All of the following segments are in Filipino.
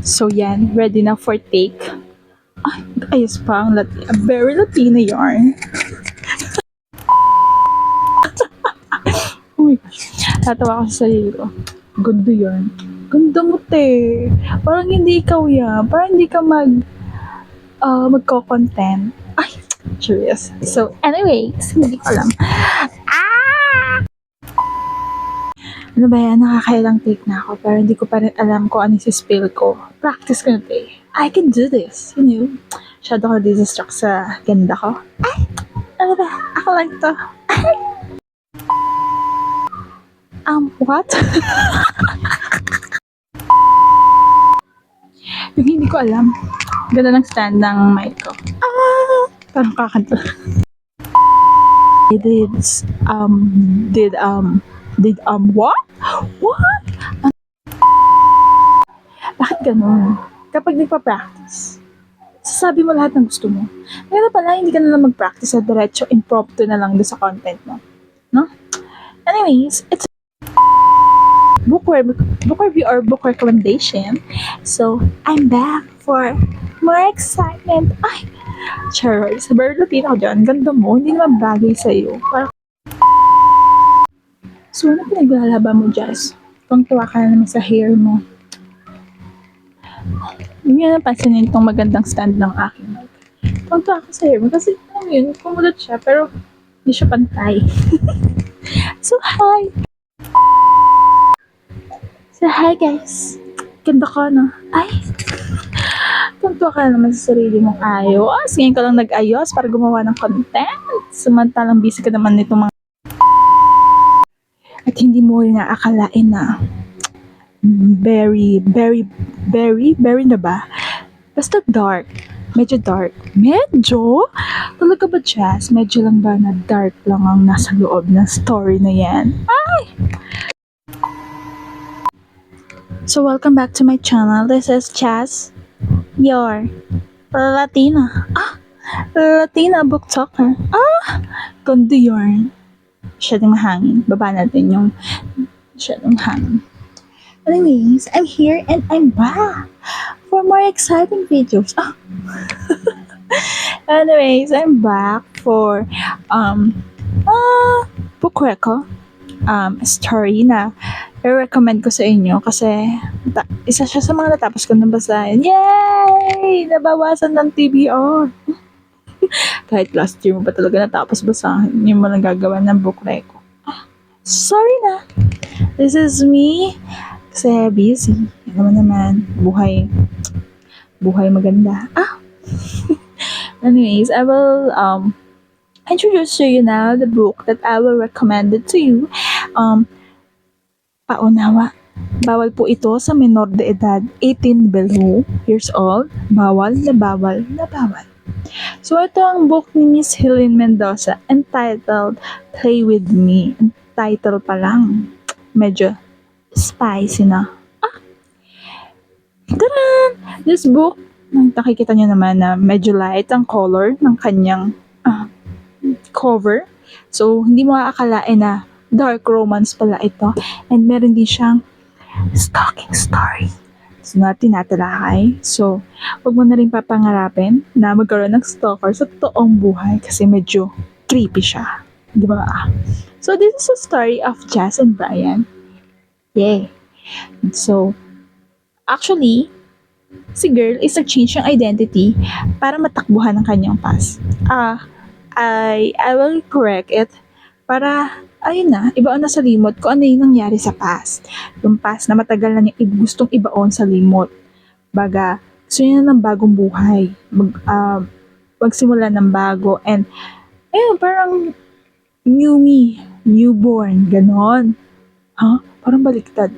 So yan, ready na for take. Ay, ayos pa ang very Latina yarn. Oh my gosh. Tatawa ko sa sarili ko. Ganda yarn. Ganda mo, te. Parang hindi ikaw yan. Parang hindi ka magko-content. Ay, curious. So, anyways, hindi ko alam. Ano ba yan? Nakakailang take na ako pero hindi ko pa rin alam kung ano yung spill ko. Practice ko na ito eh. I can do this. You know? Masyado ko distract sa ganda ko. Ay! Ano ba? Ako lang to. What? Yung hindi ko alam. Ganda ng stand ng mic ko. Parang kakanta. What? What? Bakit ganun? Kapag nagpa-practice, sasabi mo lahat ng gusto mo. Kaya pala, hindi ka na lang mag-practice sa diretso, impromptu na lang doon sa content mo. No? Anyways, it's book review or book recommendation. So, I'm back for more excitement. Ay, Charles, very Latina ko dyan. Ganda mo, hindi naman bagay sa'yo. So, ano pinaglalaba mo, Jess? Kung tuwa ka na naman sa hair mo. Hindi nga napansinin itong magandang stand ng aking mic. Kung tuwa ka sa hair mo, kasi alam yun, kumulot siya, pero hindi siya pantay. So, hi! So, hi guys! Ganda ka, no? Ay! Kung tuwa ka na naman sa sarili mong ayos, ngayon ka lang nag-ayos para gumawa ng content. Samantalang busy ka naman nitong mga at hindi mo rin naakalain na very na ba? Basta dark. Medyo dark. Medyo? Talaga ba, Jazz? Medyo lang ba na dark lang ang nasa loob ng story na yan? Ay! So, welcome back to my channel. This is Jazz, your Latina. Latina book talker. Ganda yarn. Masyadong mahangin. Baba natin yung masyadong hangin. Anyways, I'm here and I'm back for more exciting videos. Anyways, I'm back for book reco story na i-recommend ko sa inyo kasi isa siya sa mga natapos ko nabasahin. Yay! Nabawasan ng TBR. Kahit last year mo pa talaga natapos basahin, yung mga nagagawa ng book reco. Sorry na. This is me. Kasi busy. Naman, buhay maganda. Anyways, I will introduce to you now the book that I will recommend it to you. Paunawa. Bawal po ito sa menor de edad, 18 below years old. Bawal na bawal na bawal. So, ito ang book ni Miss Helen Mendoza entitled Play With Me. Title pa lang. Medyo spicy na. Taran! This book, nakikita nyo naman na medyo light ang color ng kanyang cover. So, hindi mo aakalain na dark romance pala ito. And meron din siyang stalking story. So, na tinatalakay. So, huwag mo na rin papangarapin na magkaroon ng stalker sa totoong buhay kasi medyo creepy siya. Di ba? So, this is a story of Jazz and Brian. Yay! So, actually, si girl is nag-change yung identity para matakbuhan ang kanyang past. I will correct it para, ayun na, ibaon na sa limot kung ano yung nangyari sa past. Yung past na matagal na niya gustong ibaon sa limot. Baga, gusto niya ng bagong buhay. Magsimula ng bago. And, ayun, parang new me, newborn, ganon. Parang baliktad.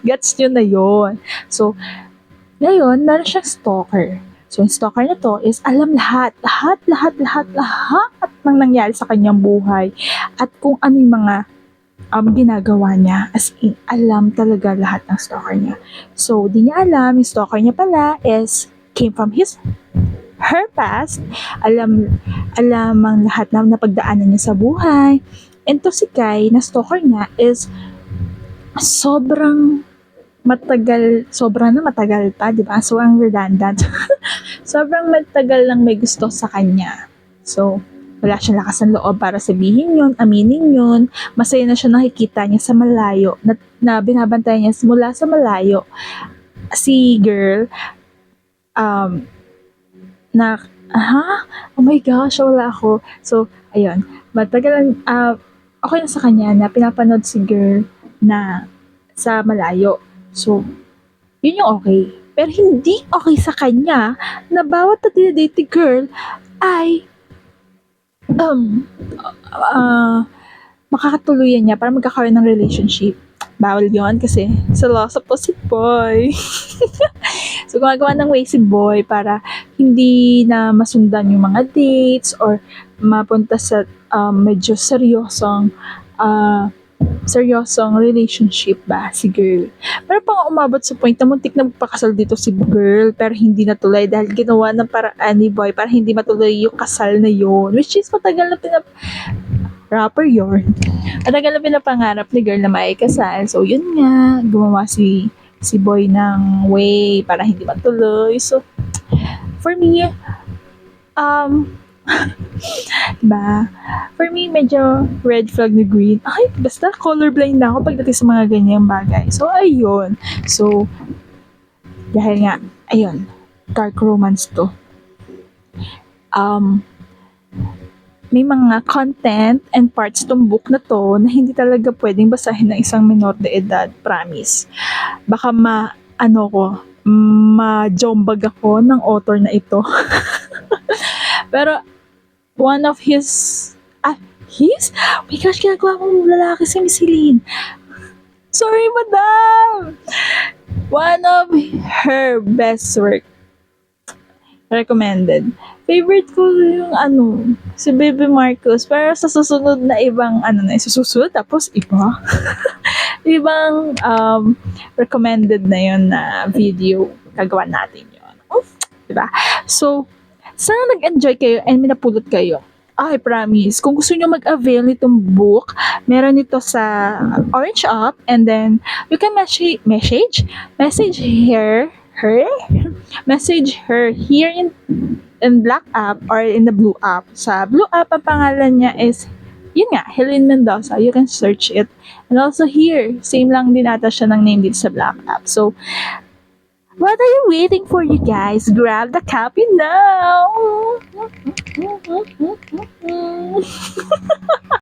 Gets nyo na yon. So, ngayon, meron siyang stalker. So, yung stalker na to is alam lahat ng nangyari sa kanyang buhay at kung ano yung mga ginagawa niya. As in, alam talaga lahat ng stalker niya. So, di niya alam, yung stalker niya pala came from her past. Alam ang lahat na napagdaanan niya sa buhay. And to si Kai, na stalker niya is sobrang matagal, sobra na matagal pa, di ba? So, ang redundant. Sobrang matagal lang may gusto sa kanya. So, wala siyang lakas ng loob para sabihin yun, aminin yun. Masaya na siya nakikita niya sa malayo, na binabantayan niya mula sa malayo. Si girl, um, oh my gosh, wala ako. So, ayun, matagal, okay na sa kanya na pinapanood si girl na sa malayo. So, yun yung okay. Pero hindi okay sa kanya na bawat na dinadate ni girl ay makakatuluyan niya para magkakaroon ng relationship. Bawal yon kasi seloso po si boy. So, gumagawa ng way si boy para hindi na masundan yung mga dates or mapunta sa medyo seryosong relationship ba si girl. Pero pang umabot sa point na muntik na magpakasal dito si girl pero hindi natuloy dahil ginawa ng paraan ni boy para hindi matuloy yung kasal na yun. Which is matagal na rapper yun. Matagal na pinapangarap ni girl na maikasal. So yun nga, gumawa si boy ng way para hindi matuloy. So for me, diba? For me, medyo red flag na green. Ay, basta colorblind na ako pagdating sa mga ganyang bagay. So, ayun. So, dahil nga, ayun, dark romance to. May mga content and parts tong book na to na hindi talaga pwedeng basahin ng isang minor de edad, promise. Baka ma-jombag ako ng author na ito. Pero, one of his, oh my gosh, ginagawa mong lalaki si Miss Celine. Sorry, madam! One of her best work. Recommended. Favorite ko yung si Baby Marcos. Pero sa susunod na ibang, susunod, tapos iba. Ibang recommended na yun na video. Gagawa natin yun. Diba? So, sana nag-enjoy kayo and minapulot kayo. I promise, kung gusto nyo mag-avail nitong book, meron ito sa Orange Up and then you can message her here in Black App or in the Blue App. Sa Blue App, ang pangalan niya is, yun nga, Helene Mendoza. You can search it. And also here, same lang din ata siya ng name dito sa Black App. So, what are you waiting for, you guys? Grab the copy now!